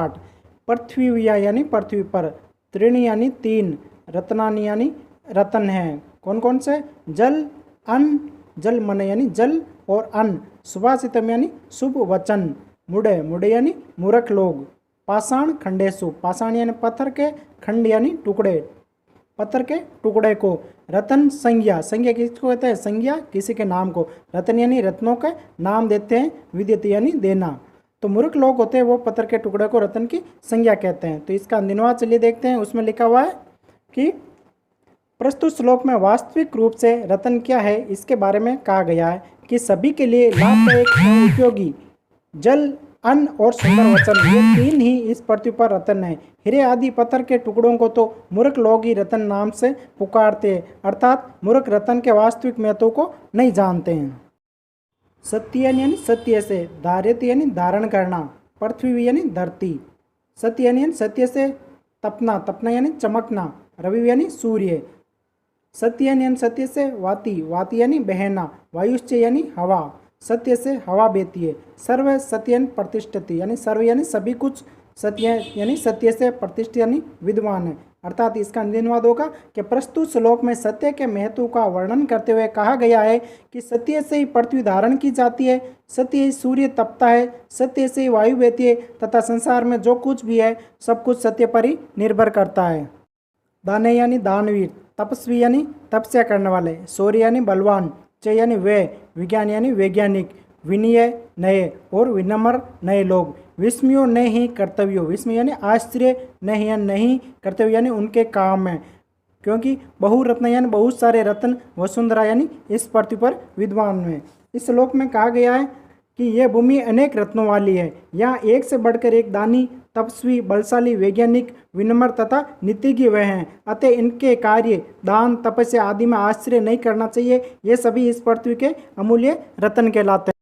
8, पृथ्वीया यानी पृथ्वी पर, त्रीणि यानी 3, रत्नानि यानी रतन हैं। कौन कौन से? जल, अन्न, जल मन यानी जल और अन्न, सुभाषितम यानी शुभ वचन, मुड़े, मुड़े यानी मूर्ख लोग, पाषाण खंडेशु, पाषाण यानी पत्थर के, खंड यानी टुकड़े, पत्थर के टुकड़े को, रतन संज्ञा, संज्ञा किसको कहते हैं? संज्ञा किसी के नाम को, रतन यानी रत्नों के नाम देते हैं, विद्यते यानी देना। तो मूर्ख लोग होते हैं वो पत्थर के टुकड़े को रतन की संज्ञा कहते हैं। तो इसका अनुवाद चलिए देखते हैं। उसमें लिखा हुआ है कि प्रस्तुत श्लोक में वास्तविक रूप से रतन क्या है इसके बारे में कहा गया है कि सभी के लिए लाभदायक एवं उपयोगी जल, अन्न और सुंदर वचन, ये 3 ही इस पृथ्वी पर रतन है। हीरे आदि पत्थर के टुकड़ों को तो मूर्ख लोग ही रतन नाम से पुकारते हैं, अर्थात मूर्ख रतन के वास्तविक महत्व को नहीं जानते हैं। सत्यन यानी सत्य से, धारित यानी धारण करना, पृथ्वी यानी धरती, सत्य यानी सत्य से, तपना, तपना यानी चमकना, रवि यानी सूर्य, सत्यन यानी सत्य से, वाति, वाति यानी बहना, वायुश्च यानी हवा, सत्य से हवा बहती है, सर्व सत्यन प्रतिष्ठति यानी सर्व यानी सभी कुछ, सत्य यानी सत्य से, प्रतिष्ठित यानी विद्वान है। अर्थात इसका अनुवाद होगा कि प्रस्तुत श्लोक में सत्य के महत्व का वर्णन करते हुए कहा गया है कि सत्य से ही पृथ्वी धारण की जाती है, सत्य ही सूर्य तपता है, सत्य से ही वायु बहती है तथा संसार में जो कुछ भी है सब कुछ सत्य पर ही निर्भर करता है। दाने यानी दानवीर, तपस्वी यानी तपस्या करने वाले, शौर्य यानी बलवान, च यानी वे, विज्ञान यानी वैज्ञानिक, विनय नए और विनम्र नए लोग, विस्मयो न ही कर्तव्यो, विस्मय यानी आश्चर्य, नहीं या नहीं कर्तव्य यानी उनके काम है, क्योंकि बहुरत्न यानी बहुत सारे रत्न, वसुंधरा यानी इस पृथ्वी पर विद्वान में। इस श्लोक में कहा गया है कि यह भूमि अनेक रत्नों वाली है, यहाँ एक से बढ़कर एक दानी, तपस्वी, बलशाली, वैज्ञानिक, विनम्र तथा नीतिज्ञ वह हैं, अतः इनके कार्य, दान, तपस्या आदि में आश्चर्य नहीं करना चाहिए। ये सभी इस पृथ्वी के अमूल्य रत्न कहलाते हैं।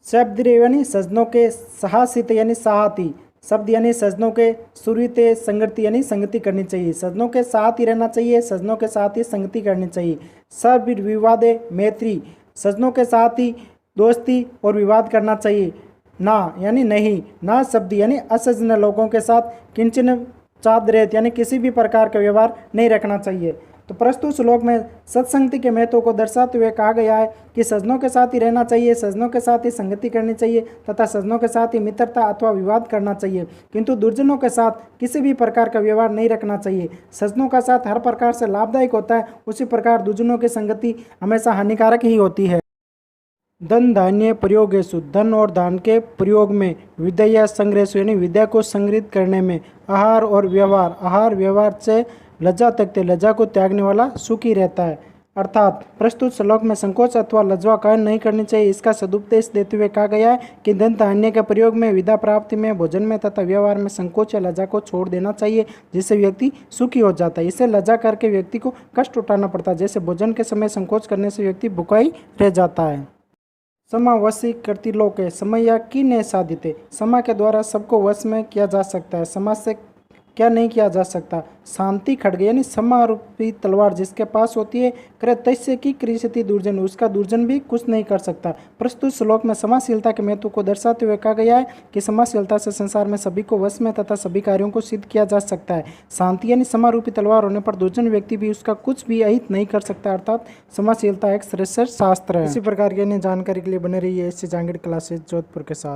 शब्द यानी सजनों के, साहसित यानी साहती, शब्द यानी सजनों के, सुरते संगति यानी संगति करनी चाहिए, सजनों के साथ ही रहना चाहिए, सजनों के साथ ही संगति करनी चाहिए। सर्व विवादे मैत्री, सजनों के साथ ही दोस्ती और विवाद करना चाहिए। ना यानी नहीं, ना शब्द यानी असजन लोगों के साथ किंचन चादरेत यानी किसी भी प्रकार का व्यवहार नहीं रखना चाहिए। तो प्रस्तुत श्लोक में सत्संगति के महत्व को दर्शाते हुए कहा गया है कि सजनों के साथ ही रहना चाहिए, सजनों के साथ ही संगति करनी चाहिए तथा सजनों के साथ ही मित्रता अथवा विवाद करना चाहिए, किंतु दुर्जनों के साथ किसी भी प्रकार का व्यवहार नहीं रखना चाहिए। सजनों का साथ हर प्रकार से लाभदायक होता है, उसी प्रकार दुर्जनों की संगति हमेशा हानिकारक ही होती है। धन धान्य प्रयोगेषु, धन और दान के प्रयोग में, विद्या संग्रहेषु यानी विद्या को संग्रहित करने में, आहार और व्यवहार, आहार व्यवहार से लज्जा त्यक्ते, लज्जा को त्यागने वाला सुखी रहता है। अर्थात प्रस्तुत श्लोक में संकोच अथवा लज्जा कायम नहीं करनी चाहिए। इसका सदुपदेश देते हुए कहा गया है कि धन धान्य के प्रयोग में, विद्या प्राप्ति में, भोजन में तथा व्यवहार में संकोच या लज्जा को छोड़ देना चाहिए, जिससे व्यक्ति सुखी हो जाता है। इससे लज्जा करके व्यक्ति को कष्ट उठाना पड़ता है, जैसे भोजन के समय संकोच करने से व्यक्ति भूखा ही रह जाता है। समा वशी करती लोके, समय या की ने साधिते, समा के द्वारा सबको वश में किया जा सकता है, समाज से क्या नहीं किया जा सकता। शांति खड्ग यानी समा रूपी तलवार जिसके पास होती है, कृतस्य की कृषति दुर्जन, उसका दुर्जन भी कुछ नहीं कर सकता। प्रस्तुत श्लोक में समाशीलता के महत्व को दर्शाते हुए कहा गया है कि समाशीलता से संसार में सभी को वश में तथा सभी कार्यों को सिद्ध किया जा सकता है। शांति यानी समा रूपी तलवार होने पर दुर्जन व्यक्ति भी उसका कुछ भी अहित नहीं कर सकता, अर्थात समाशीलता एक श्रेष्ठ शास्त्र है। इसी प्रकार की अन्य जानकारी के लिए बने रहिए इससे जांगीड़ क्लासेज जोधपुर के साथ।